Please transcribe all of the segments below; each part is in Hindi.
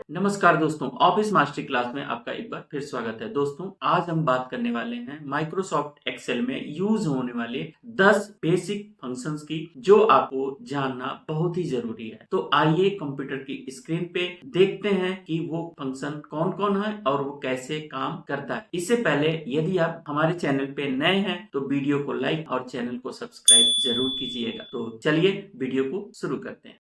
नमस्कार दोस्तों, ऑफिस मास्टर क्लास में आपका एक बार फिर स्वागत है। दोस्तों, आज हम बात करने वाले हैं माइक्रोसॉफ्ट एक्सेल में यूज होने वाले 10 बेसिक फंक्शंस की, जो आपको जानना बहुत ही जरूरी है। तो आइए कंप्यूटर की स्क्रीन पे देखते हैं कि वो फंक्शन कौन कौन है और वो कैसे काम करता है। इससे पहले यदि आप हमारे चैनल पे नए हैं तो वीडियो को लाइक और चैनल को सब्सक्राइब जरूर कीजिएगा। तो चलिए वीडियो को शुरू करते हैं।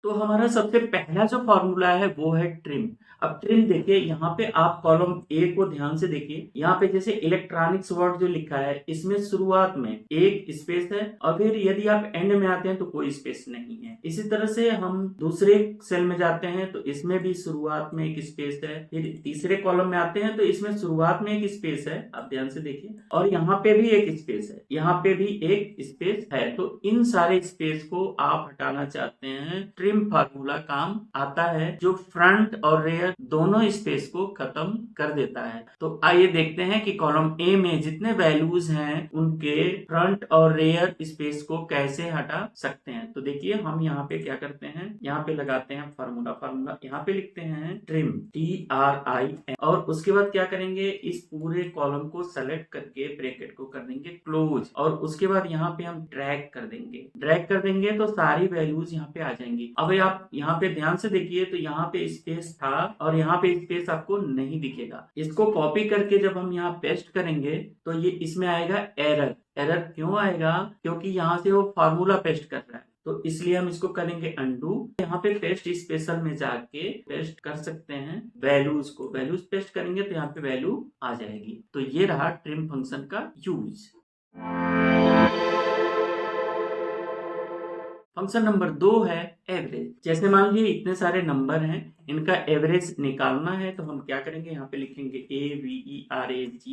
तो हमारा सबसे पहला जो फॉर्मूला है वो है ट्रिम। अब ट्रिम देखिए, यहाँ पे आप कॉलम ए को ध्यान से देखिए। यहाँ पे जैसे इलेक्ट्रॉनिक्स वर्ड जो लिखा है, इसमें शुरुआत में एक स्पेस है और फिर यदि आप एंड में आते हैं तो कोई स्पेस नहीं है। इसी तरह से हम दूसरे सेल में जाते हैं तो इसमें भी शुरुआत में एक स्पेस है। फिर तीसरे कॉलम में आते हैं तो इसमें शुरुआत में एक स्पेस है, आप ध्यान से देखिए, और यहाँ पे भी एक स्पेस है, यहाँ पे भी एक स्पेस है। तो इन सारे स्पेस को आप हटाना चाहते हैं, ट्रिम फार्मूला काम आता है, जो फ्रंट और रेयर दोनों स्पेस को खत्म कर देता है। तो आइए देखते हैं कि कॉलम ए में जितने वैल्यूज हैं उनके फ्रंट और रेयर स्पेस को कैसे हटा सकते हैं। तो देखिए, हम यहाँ पे क्या करते हैं, यहाँ पे लगाते हैं फार्मूला यहाँ पे लिखते हैं ट्रिम, TRIM, और उसके बाद क्या करेंगे, इस पूरे कॉलम को सेलेक्ट करके ब्रैकेट को कर देंगे क्लोज, और उसके बाद यहाँ पे हम ड्रैग कर देंगे तो सारी वैल्यूज यहाँ पे आ जाएंगी। अब आप यहाँ पे ध्यान से देखिए तो यहाँ पे स्पेस था और यहाँ पे स्पेस आपको नहीं दिखेगा। इसको कॉपी करके जब हम यहाँ पेस्ट करेंगे तो ये इसमें आएगा एरर क्यों आएगा, क्योंकि यहाँ से वो फार्मूला पेस्ट कर रहा है। तो इसलिए हम इसको करेंगे अंडू। यहाँ पे पेस्ट स्पेशल में जाके पेस्ट कर सकते हैं वैल्यूज पेस्ट करेंगे तो यहाँ पे वैल्यू आ जाएगी। तो ये रहा ट्रिम फंक्शन का यूज। फंक्शन नंबर 2 है एवरेज। जैसे मान लीजिए इतने सारे नंबर हैं, इनका एवरेज निकालना है तो हम क्या करेंगे, यहाँ पे लिखेंगे AVERAG,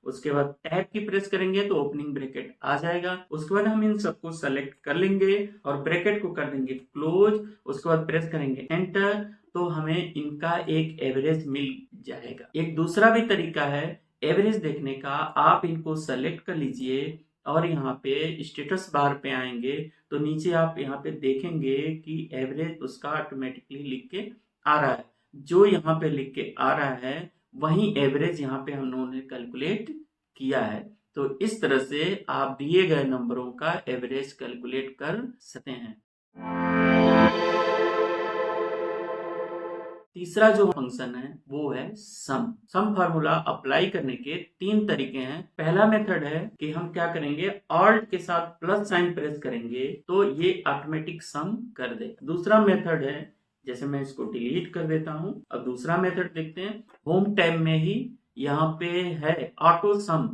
उसके बाद टैब की प्रेस करेंगे तो ओपनिंग ब्रैकेट आ जाएगा। उसके बाद हम इन सबको सेलेक्ट कर लेंगे और ब्रैकेट को कर देंगे क्लोज, उसके बाद प्रेस करेंगे एंटर, तो हमें इनका एक एवरेज मिल जाएगा। एक दूसरा भी तरीका है एवरेज देखने का, आप इनको सेलेक्ट कर लीजिए और यहाँ पे स्टेटस बार पे आएंगे तो नीचे आप यहाँ पे देखेंगे कि एवरेज उसका ऑटोमेटिकली लिख के आ रहा है। जो यहाँ पे लिख के आ रहा है वही एवरेज यहाँ पे हम लोगों ने कैलकुलेट किया है। तो इस तरह से आप दिए गए नंबरों का एवरेज कैलकुलेट कर सकते हैं। तीसरा जो फंक्शन है वो है सम फार्मूला अप्लाई करने के 3 तरीके हैं। पहला मेथड है कि हम क्या करेंगे, ऑल्ट के साथ प्लस साइन प्रेस करेंगे तो ये ऑटोमेटिक सम कर दे। दूसरा मेथड है, जैसे मैं इसको डिलीट कर देता हूं। अब दूसरा मेथड देखते हैं, होम टैब में ही यहाँ पे है ऑटो सम,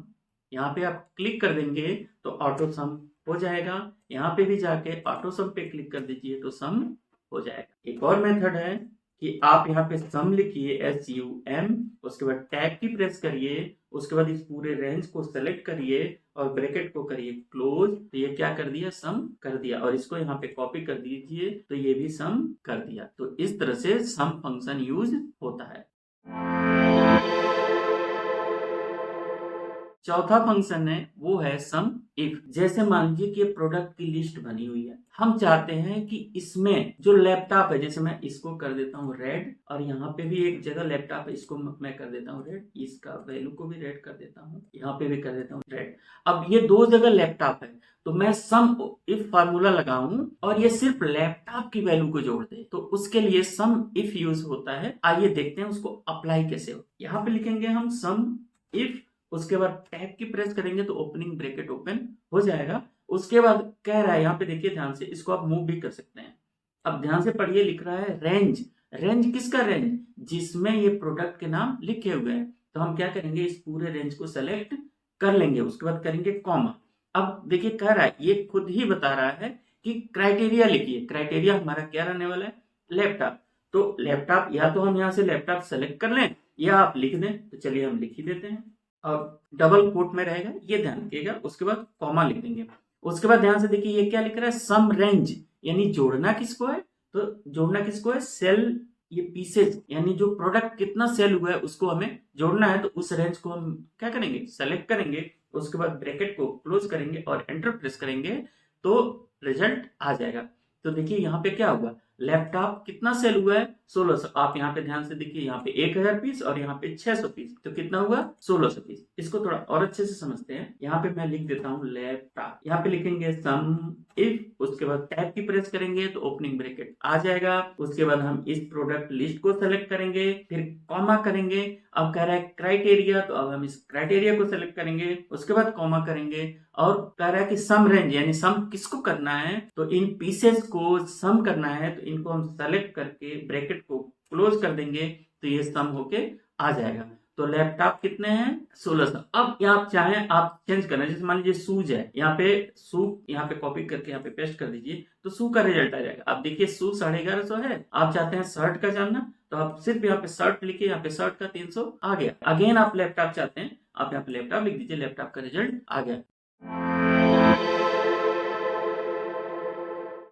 यहाँ पे आप क्लिक कर देंगे तो ऑटो सम हो जाएगा। यहाँ पे भी जाके ऑटो सम पे क्लिक कर दीजिए तो सम हो जाएगा। एक और मेथड है कि आप यहाँ पे सम लिखिए SUM, उसके बाद टैब की प्रेस करिए, उसके बाद इस पूरे रेंज को सेलेक्ट करिए और ब्रैकेट को करिए क्लोज, तो ये क्या कर दिया, सम कर दिया। और इसको यहाँ पे कॉपी कर दीजिए तो ये भी सम कर दिया। तो इस तरह से सम फंक्शन यूज होता है। चौथा फंक्शन है वो है सम इफ। जैसे मान लीजिए कि प्रोडक्ट की लिस्ट बनी हुई है, हम चाहते हैं कि इसमें जो लैपटॉप है, जैसे मैं इसको कर देता हूँ रेड, और यहाँ पे भी एक जगह लैपटॉप है, इसको मैं कर देता हूँ रेड, इसका वैल्यू को भी रेड कर देता हूँ, यहाँ पे भी कर देता हूँ रेड। अब ये 2 जगह लैपटॉप है तो मैं सम इफ फार्मूला लगाऊं और ये सिर्फ लैपटॉप की वैल्यू को जोड़ दे, तो उसके लिए सम इफ यूज होता है। आइए देखते हैं उसको अप्लाई कैसे हो। यहाँ पे लिखेंगे हम सम इफ, उसके बाद टैब की प्रेस करेंगे तो ओपनिंग ब्रैकेट ओपन हो जाएगा। उसके बाद कह रहा है, यहाँ पे देखिए ध्यान से, इसको आप मूव भी कर सकते हैं। अब ध्यान से पढ़िए, लिख रहा है रेंज किसका रेंज, जिसमें ये प्रोडक्ट के नाम लिखे हुए हैं। तो हम क्या करेंगे, इस पूरे रेंज को सेलेक्ट कर लेंगे, उसके बाद करेंगे कॉमा। अब देखिए कह रहा है, ये खुद ही बता रहा है कि क्राइटेरिया लिखिए। क्राइटेरिया हमारा क्या रहने वाला है, लैपटॉप। तो लैपटॉप, या तो हम यहाँ से लैपटॉप सेलेक्ट कर लें या आप लिख दें, तो चलिए हम लिख ही देते हैं। और डबल कोट में रहेगा, ये ध्यान रखिएगा। उसके बाद कॉमा लिख देंगे। उसके बाद ध्यान से देखिए ये क्या लिख रहा है, सम रेंज, यानी जोड़ना किसको है, तो जोड़ना किसको है, सेल, ये पीसेज, यानी जो प्रोडक्ट कितना सेल हुआ है उसको हमें जोड़ना है। तो उस रेंज को हम क्या करेंगे, सेलेक्ट करेंगे, उसके बाद ब्रैकेट को क्लोज करेंगे और एंटर प्रेस करेंगे तो रिजल्ट आ जाएगा। तो देखिए यहाँ पे क्या होगा, लैपटॉप कितना सेल हुआ है, 1600। आप यहाँ पे ध्यान से देखिए, यहाँ पे 1000 पीस और यहाँ पे 600 पीस, तो कितना हुआ, 1600 पीस। इसको थोड़ा और अच्छे से समझते हैं। यहाँ पे मैं लिख देता हूँ लैपटॉप, यहाँ पे लिखेंगे सम इफ, उसके बाद टैब की प्रेस करेंगे तो ओपनिंग ब्रैकेट आ जाएगा। उसके बाद हम इस प्रोडक्ट लिस्ट को सेलेक्ट करेंगे, फिर कॉमा करेंगे। अब कह रहा है क्राइटेरिया, तो अब हम इस क्राइटेरिया को सेलेक्ट करेंगे, उसके बाद कॉमा करेंगे। और कह रहा है कि सम रेंज, यानी सम किसको करना है, तो इन पीसेस को सम करना है, तो इनको हम सेलेक्ट करके ब्रैकेट को क्लोज कर देंगे, तो ये सम होके आ जाएगा। तो लैपटॉप कितने हैं, 1600। अब यहाँ आप चाहें आप चेंज करना, जैसे मान लीजिए शूज है, यहाँ पे शू, यहाँ पे कॉपी करके यहाँ पे पेस्ट कर दीजिए, तो शू का रिजल्ट आ जाएगा। अब देखिए शू 1150 है, आप चाहते हैं शर्ट का जानना, तो आप सिर्फ यहाँ पे शर्ट लिखिए, यहाँ पे शर्ट का 300 आ गया। अगेन आप लैपटॉप चाहते हैं, आप यहाँ पे लैपटॉप लिख दीजिए, लैपटॉप का रिजल्ट आ गया।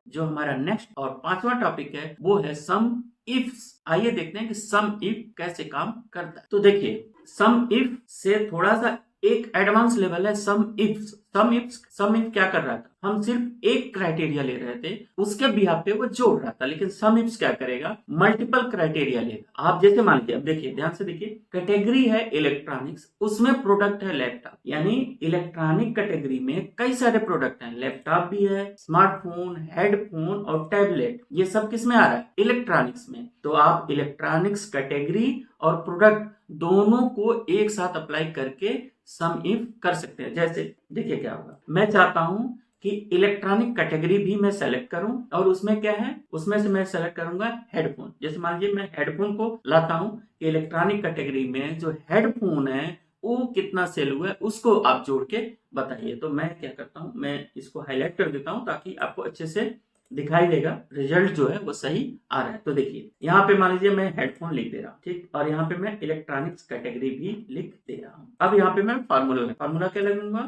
जो हमारा नेक्स्ट और 5वां टॉपिक है वो है सम इफ्स। आइए देखते हैं कि सम इफ कैसे काम करता है। तो देखिए सम इफ से थोड़ा सा एक एडवांस लेवल है सम इफ्स। सम इफ क्या कर रहा था, हम सिर्फ एक क्राइटेरिया ले रहे थे, उसके बिहाफ पे वो जोड़ रहा था। लेकिन सम इफ्स क्या करेगा, मल्टीपल क्राइटेरिया लेगा। आप जैसे मान लीजिए, अब देखिए ध्यान से देखिए, कैटेगरी है इलेक्ट्रॉनिक्स, उसमें प्रोडक्ट है लैपटॉप, यानी इलेक्ट्रॉनिक कैटेगरी में कई सारे प्रोडक्ट हैं, लैपटॉप भी है, स्मार्टफोन, हेडफोन और टैबलेट, ये सब किस में आ रहा है, इलेक्ट्रॉनिक्स में। तो आप इलेक्ट्रॉनिक्स कैटेगरी और प्रोडक्ट दोनों को एक साथ अप्लाई करके सम इफ कर सकते हैं। जैसे देखिए क्या होगा, मैं चाहता हूं कि इलेक्ट्रॉनिक कैटेगरी भी मैं सेलेक्ट करूं, और उसमें क्या है, उसमें से मैं सेलेक्ट करूंगा हेडफोन। जैसे मान लीजिए मैं हेडफोन को लाता हूं कि इलेक्ट्रॉनिक कैटेगरी में जो हेडफोन है वो कितना सेल हुआ है, उसको आप जोड़ के बताइए। तो मैं क्या करता हूं, मैं इसको हाईलाइट कर देता हूं ताकि आपको अच्छे से दिखाई देगा, रिजल्ट जो है वो सही आ रहा है। तो देखिए यहाँ पे मान लीजिए मैं हेडफोन लिख दे रहा हूँ, ठीक, और यहाँ पे मैं इलेक्ट्रॉनिक्स कैटेगरी भी लिख दे रहा हूँ। अब यहाँ पे मैं फार्मूला क्या लगूंगा,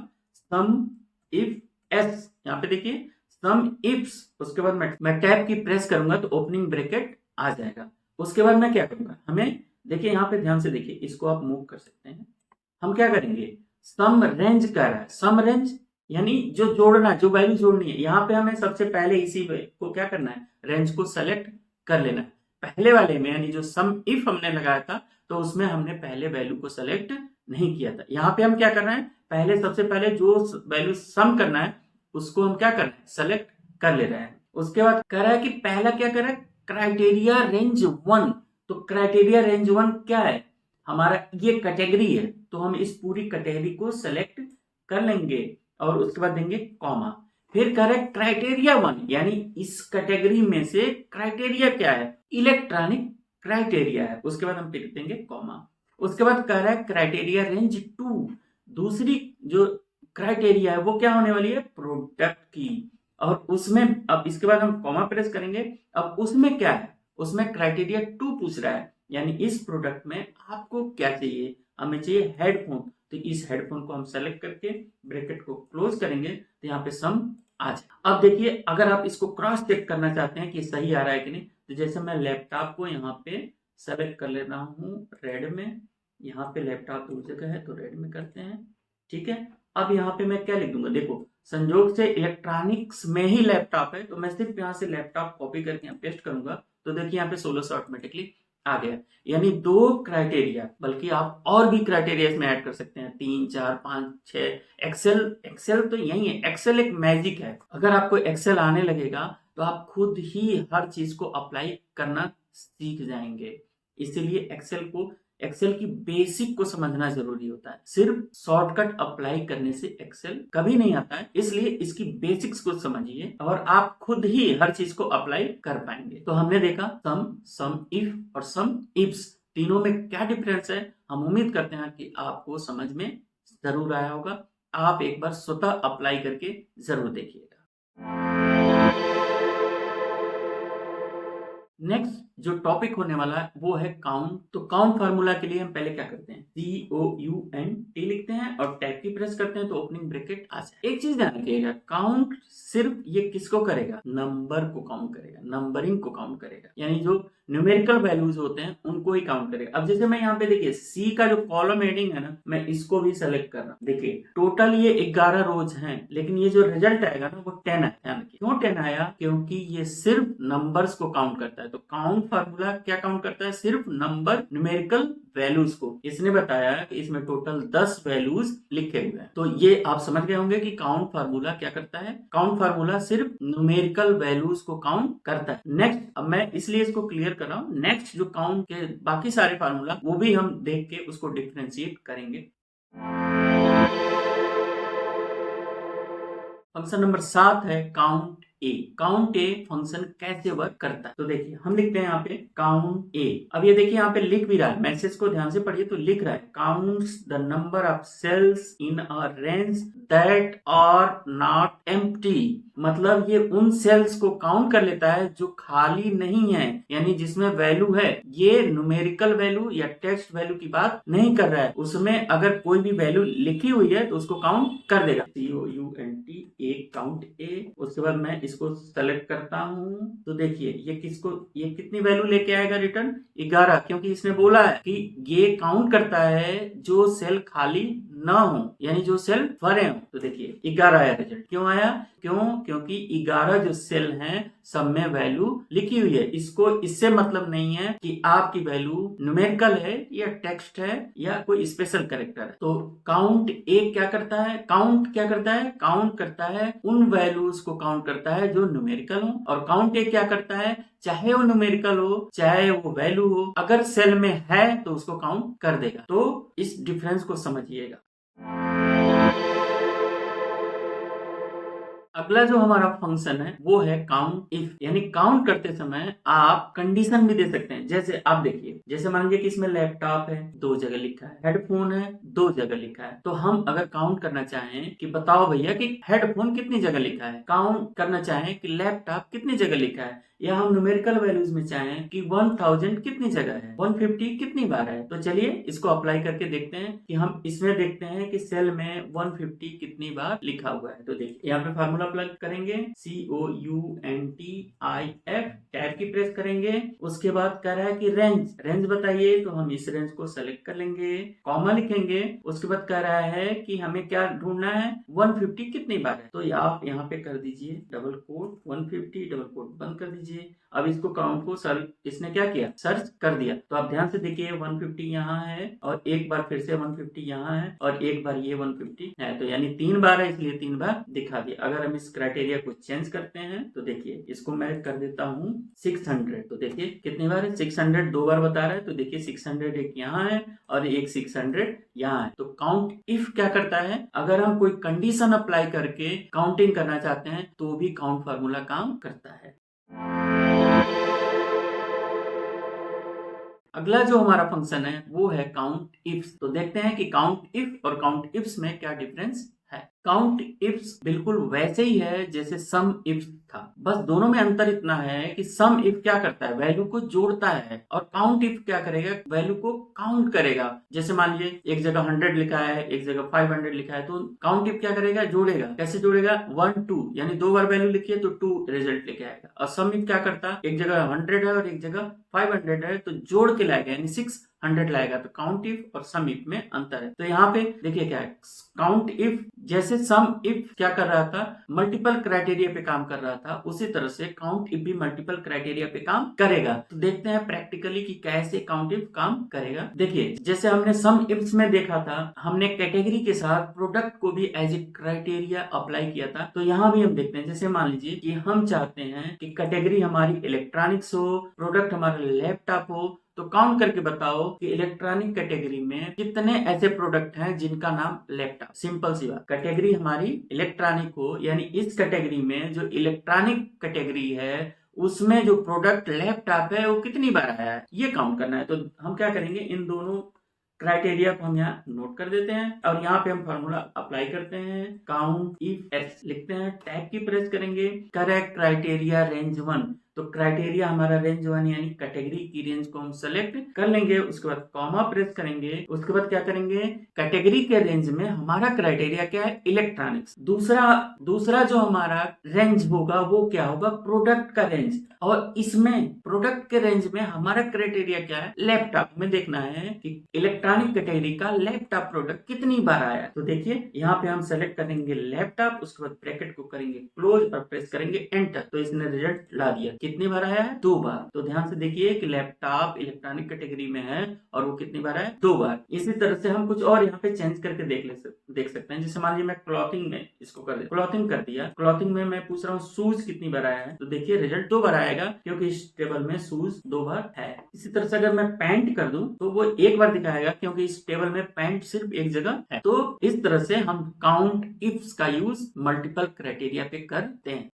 सम इफ एस। यहाँ पे देखिए सम इफ्स, उसके बाद मैं टैब की प्रेस करूंगा तो ओपनिंग ब्रैकेट आ जाएगा। उसके बाद मैं क्या करूंगा, हमें देखिए यहाँ पे ध्यान से देखिए, इसको आप मूव कर सकते हैं। हम क्या करेंगे, सम रेंज कर रहा है, सम रेंज यानी जो जोड़ना, जो वैल्यू जोड़नी है। यहाँ पे हमें सबसे पहले इसी को क्या करना है, रेंज को सेलेक्ट कर लेना है। पहले वाले में यानी जो सम इफ हमने लगाया था, तो उसमें हमने पहले वैल्यू को सेलेक्ट नहीं किया था। यहाँ पे हम क्या कर रहे हैं, पहले सबसे पहले जो वैल्यू सम करना है उसको हम क्या कर रहे हैं, सेलेक्ट कर ले रहे हैं। उसके बाद कह रहा है कि पहला क्या कर रहा है, क्राइटेरिया रेंज 1। तो क्राइटेरिया रेंज 1 क्या है, हमारा ये कैटेगरी है, तो हम इस पूरी कैटेगरी को सेलेक्ट कर लेंगे और उसके बाद देंगे कॉमा। फिर कह रहे क्राइटेरिया 1, यानी इस कैटेगरी में से क्राइटेरिया क्या है, इलेक्ट्रॉनिक क्राइटेरिया है, उसके बाद हम लिख देंगे कॉमा। उसके बाद कह रहा है क्राइटेरिया रेंज 2, दूसरी जो क्राइटेरिया है वो क्या होने वाली है, प्रोडक्ट की, और उसमें अब इसके बाद हम कॉमा प्रेस करेंगे। अब उसमें क्या है, उसमें क्राइटेरिया 2 पूछ रहा है, यानी इस प्रोडक्ट में आपको क्या चाहिए, हमें चाहिए हेडफोन, तो इस हेडफोन को हम सेलेक्ट करके ब्रैकेट को क्लोज करेंगे, तो यहाँ पे सम आ जाए। अब देखिए अगर आप इसको क्रॉस चेक करना चाहते हैं कि सही आ रहा है कि नहीं, तो जैसे मैं लैपटॉप को यहाँ पे सेलेक्ट कर ले रहा हूँ रेड में, यहाँ पे लैपटॉप दो जगह है तो रेड में करते हैं, ठीक है। अब यहाँ पे मैं क्या लिख दूंगा, देखो संजोग से इलेक्ट्रॉनिक्स में ही लैपटॉप है, तो मैं सिर्फ यहाँ से लैपटॉप कॉपी करके यहाँ पेस्ट करूंगा, तो देखिए यहाँ पे 1600 ऑटोमेटिकली आ गया। यानी 2 क्राइटेरिया, बल्कि आप और भी क्राइटेरिया इसमें ऐड कर सकते हैं, 3, 4, 5, 6। एक्सेल तो यही है, एक्सेल एक मैजिक है। अगर आपको एक्सेल आने लगेगा तो आप खुद ही हर चीज को अप्लाई करना सीख जाएंगे। इसीलिए एक्सेल की बेसिक को समझना जरूरी होता है। सिर्फ शॉर्टकट अप्लाई करने से एक्सेल कभी नहीं आता है, इसलिए इसकी बेसिक्स को समझिए और आप खुद ही हर चीज को अप्लाई कर पाएंगे। तो हमने देखा सम इफ और सम इफ्स, तीनों में क्या डिफरेंस है। हम उम्मीद करते हैं कि आपको समझ में जरूर आया होगा। आप एक बार स्वतः अप्लाई करके जरूर देखिएगा। नेक्स्ट जो टॉपिक होने वाला है वो है काउंट। तो काउंट फार्मूला के लिए हम पहले क्या करते हैं, COUNT लिखते हैं और टैब की प्रेस करते हैं तो ओपनिंग ब्रैकेट आ जाए। एक चीज ध्यान रखिएगा, काउंट सिर्फ ये किसको करेगा, नंबर को काउंट करेगा, नंबरिंग को काउंट करेगा, यानी जो न्यूमेरिकल वैल्यूज होते हैं उनको ही काउंट करेगा। अब जैसे मैं यहाँ पे देखिए सी का जो कॉलम हेडिंग है ना, मैं इसको भी सेलेक्ट कर रहा हूँ। देखिए टोटल ये 11 रोज हैं, लेकिन ये जो रिजल्ट आएगा ना वो 10 है। ध्यान रखिए क्यों 10 आया, क्योंकि ये सिर्फ नंबर्स को काउंट करता है। तो काउंट फार्मूला क्या काउंट करता है, सिर्फ नंबर, न्यूमेरिकल वैल्यूज को। इसने बताया कि इसमें टोटल 10 वैल्यूज लिखे हुए हैं। तो ये आप समझ गए होंगे कि काउंट फार्मूला क्या करता है। काउंट फार्मूला सिर्फ न्यूमेरिकल वैल्यूज को काउंट करता है। नेक्स्ट, अब मैं इसलिए इसको क्लियर कर रहा हूं, नेक्स्ट जो काउंट के बाकी सारे फार्मूला वो भी हम देख के उसको डिफरेंशिएट करेंगे। फंक्शन नंबर 7 है count A. Count a function कैसे वर्क करता है, तो देखिए हम लिखते हैं यहाँ पे काउंट ए। अब ये देखिए यहाँ पे लिख भी रहा है, मैसेज को ध्यान से पढ़िए तो लिख रहा है counts the number of cells in a range that are not empty. मतलब ये उन सेल्स को काउंट कर लेता है जो खाली नहीं है, यानी जिसमें वैल्यू है। ये न्यूमेरिकल वैल्यू या टेक्स्ट वैल्यू की बात नहीं कर रहा है, उसमें अगर कोई भी वैल्यू लिखी हुई है तो उसको काउंट कर देगा। COUNT ए काउंट ए। उसके बाद मैं इसको सेलेक्ट करता हूं तो देखिए ये कितनी वैल्यू लेके आएगा रिटर्न, 11, क्योंकि इसने बोला है कि ये काउंट करता है जो सेल खाली ना हो, यानी जो सेल भरे हो। तो देखिए 11 आया रिजल्ट। क्यों आया, क्योंकि 11 जो सेल हैं सब में वैल्यू लिखी हुई है। इसको इससे मतलब नहीं है कि आपकी वैल्यू न्यूमेरिकल है या टेक्स्ट है या कोई स्पेशल कैरेक्टर है। तो काउंट ए क्या करता है, काउंट करता है उन वैल्यूज को काउंट करता है जो न्यूमेरिकल हो। और काउंट ए क्या करता है, चाहे वो न्यूमेरिकल हो चाहे वो वैल्यू हो, अगर सेल में है तो उसको काउंट कर देगा। तो इस डिफरेंस को समझिएगा। अगला जो हमारा फंक्शन है वो है काउंट इफ, यानी काउंट करते समय आप कंडीशन भी दे सकते हैं। जैसे आप देखिए, जैसे मान लीजिए कि इसमें लैपटॉप है 2 जगह लिखा है, हेडफोन है 2 जगह लिखा है। तो हम अगर काउंट करना चाहें कि बताओ भैया कि हेडफोन कितनी जगह लिखा है, काउंट करना चाहें कि लैपटॉप कितनी जगह लिखा है, या हम न्यूमेरिकल वैल्यूज में चाहें कि 1000 कितनी जगह है, 150 कितनी बार है। तो चलिए इसको अप्लाई करके देखते हैं कि हम इसमें देखते हैं कि सेल में 150 कितनी बार लिखा हुआ है। तो देखिए यहाँ पे फार्मूला अप्लाई करेंगे, COUNTIF, टैब की प्रेस करेंगे। उसके बाद कह रहा है कि रेंज बताइए, तो हम इस रेंज को सेलेक्ट कर लेंगे, कॉमा लिखेंगे। उसके बाद कह रहा है कि हमें क्या ढूंढना है, 150 कितनी बार है। तो आप यहाँ पे कर दीजिए डबल कोट 150, डबल कोट बंद कर दीजिए। अब इसको काउंट को इसने क्या किया, सर्च कर दिया। तो आप ध्यान से देखिए 150 यहाँ है और एक बार फिर से 150 यहाँ है और एक बार ये 150 है। तो यानी 3 बार है, इसलिए 3 बार दिखा दिया। अगर हम इस क्राइटेरिया को चेंज करते हैं तो देखिए इसको मैं कर देता हूँ 600। तो देखिए कितनी बार है, 600 2 बार बता रहा है। तो देखिए 600 एक यहाँ है और एक 600 यहाँ है। तो काउंट इफ क्या करता है, अगर हम कोई कंडीशन अप्लाई करके काउंटिंग करना चाहते हैं तो भी काउंट फार्मूला काम करता है। अगला जो हमारा फंक्शन है वो है काउंट इफ्स। तो देखते हैं कि काउंट इफ और काउंट इफ्स में क्या डिफरेंस है। काउंट इफ्स बिल्कुल वैसे ही है जैसे सम इफ्स था, बस दोनों में अंतर इतना है कि सम इफ क्या करता है, वैल्यू को जोड़ता है, और काउंट इफ क्या करेगा, वैल्यू को काउंट करेगा। जैसे मान लीजिए एक जगह 100 लिखा है, एक जगह 500 लिखा है, तो काउंट इफ क्या करेगा, जोड़ेगा। कैसे जोड़ेगा, 1 2, यानी 2 बार वैल्यू लिखी है तो 2 रिजल्ट लेके आएगा। और सम इफ क्या करता है, एक जगह 100 है और एक जगह 500 है तो जोड़ के लाएगा, यानी 600 लाएगा। तो काउंट इफ और सम इफ में अंतर है। तो यहाँ पे देखिए क्या है, काउंट इफ जैसे सम इफ क्या कर रहा था, मल्टीपल क्राइटेरिया पे काम कर रहा था, उसी तरह से काउंट इफ भी मल्टीपल क्राइटेरिया पे काम करेगा। तो देखते हैं प्रैक्टिकली कि कैसे काउंट इफ काम करेगा। देखिए जैसे हमने सम इफ्स में देखा था, हमने कैटेगरी के साथ प्रोडक्ट को भी एज ए क्राइटेरिया अप्लाई किया था। तो यहाँ भी हम देखते हैं, जैसे मान लीजिए कि हम चाहते हैं कि कैटेगरी हमारी इलेक्ट्रॉनिक्स हो, प्रोडक्ट हमारा लैपटॉप हो, तो काउंट करके बताओ कि इलेक्ट्रॉनिक कैटेगरी में कितने ऐसे प्रोडक्ट हैं जिनका नाम लैपटॉप। सिंपल सी बात, कैटेगरी हमारी इलेक्ट्रॉनिक हो, यानी इस कैटेगरी में जो इलेक्ट्रॉनिक कैटेगरी है उसमें जो प्रोडक्ट लैपटॉप है वो कितनी बार आया है, ये काउंट करना है। तो हम क्या करेंगे, इन दोनों क्राइटेरिया को हम यहाँ नोट कर देते हैं और यहाँ पे हम फॉर्मूला अप्लाई करते हैं, काउंट इफ एस लिखते हैं, टैब की प्रेस करेंगे, करेक्ट क्राइटेरिया रेंज 1। तो क्राइटेरिया हमारा रेंज 1 यानी कैटेगरी की रेंज को हम सेलेक्ट कर लेंगे, उसके बाद कॉमा प्रेस करेंगे, उसके बाद क्या करेंगे, कैटेगरी के रेंज में हमारा क्राइटेरिया क्या है, इलेक्ट्रॉनिक्स। दूसरा जो हमारा रेंज होगा वो क्या होगा, प्रोडक्ट का रेंज, और इसमें प्रोडक्ट के रेंज में हमारा क्राइटेरिया क्या है, लैपटॉप। में देखना है कि इलेक्ट्रॉनिक कैटेगरी का लैपटॉप प्रोडक्ट कितनी बार आया। तो देखिए यहाँ पे हम सेलेक्ट करेंगे लैपटॉप, उसके बाद ब्रैकेट को करेंगे क्लोज और प्रेस करेंगे एंटर। तो इसने रिजल्ट ला दिया, कितनी बार आया है, 2 बार। तो ध्यान से देखिए कि लैपटॉप इलेक्ट्रॉनिक कैटेगरी में है और वो कितनी बार आया, 2 बार। इसी तरह से हम कुछ और यहाँ पे चेंज करके देख सकते हैं। जैसे मान लीजिए मैं क्लॉथिंग में इसको क्लॉथिंग कर दिया, क्लॉथिंग में मैं पूछ रहा हूँ शूज कितनी बार आया है, तो देखिए रिजल्ट 2 बार आएगा क्योंकि इस टेबल में शूज 2 बार है। इसी तरह से अगर मैं पैंट कर दूं तो वो 1 बार दिखाएगा क्योंकि इस टेबल में पैंट सिर्फ एक जगह है। तो इस तरह से हम काउंट इफ्स का यूज मल्टीपल क्राइटेरिया पे करते हैं।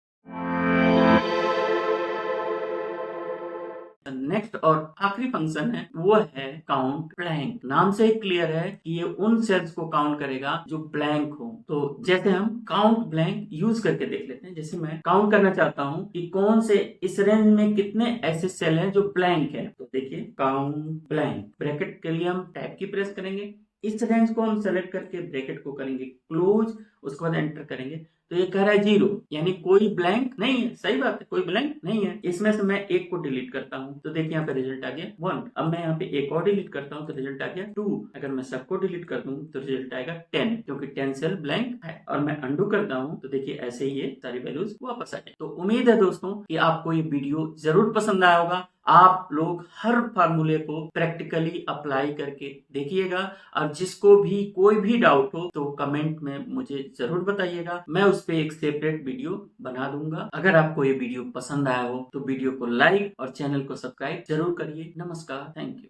नेक्स्ट और आखिरी फंक्शन है वो है काउंट ब्लैंक। नाम से ही क्लियर है कि ये उन सेल्स को काउंट करेगा जो ब्लैंक हो। तो जैसे हम काउंट ब्लैंक यूज करके देख लेते हैं। जैसे मैं काउंट करना चाहता हूं कि कौन से इस रेंज में कितने ऐसे सेल हैं जो ब्लैंक है। तो देखिए काउंट ब्लैंक, ब्रैकेट के लिए हम टैब की प्रेस करेंगे, इस रेंज को हम सेलेक्ट करके ब्रैकेट को करेंगे क्लोज, उसके बाद एंटर करेंगे। तो ये कह रहा है 0, यानी कोई ब्लैंक नहीं है। सही बात है, कोई ब्लैंक नहीं है। इसमें से मैं एक को डिलीट करता हूं तो देखिए यहाँ पे रिजल्ट आ गया 1। अब मैं यहाँ पे एक और डिलीट करता हूं तो रिजल्ट आ गया 2। अगर मैं सबको डिलीट कर दूं तो रिजल्ट आएगा 10, क्योंकि 10 सेल ब्लैंक है। और मैं अंडू करता हूं तो देखिए ऐसे ही ये सारी वैल्यूज वापस आ जाए। तो उम्मीद है दोस्तों कि आपको ये वीडियो जरूर पसंद आया होगा। आप लोग हर फार्मूले को प्रैक्टिकली अप्लाई करके देखिएगा, और जिसको भी कोई भी डाउट हो तो कमेंट में मुझे जरूर बताइएगा। मैं उस पे एक सेपरेट वीडियो बना दूंगा। अगर आपको ये वीडियो पसंद आया हो तो वीडियो को लाइक और चैनल को सब्सक्राइब जरूर करिए। नमस्कार, थैंक यू।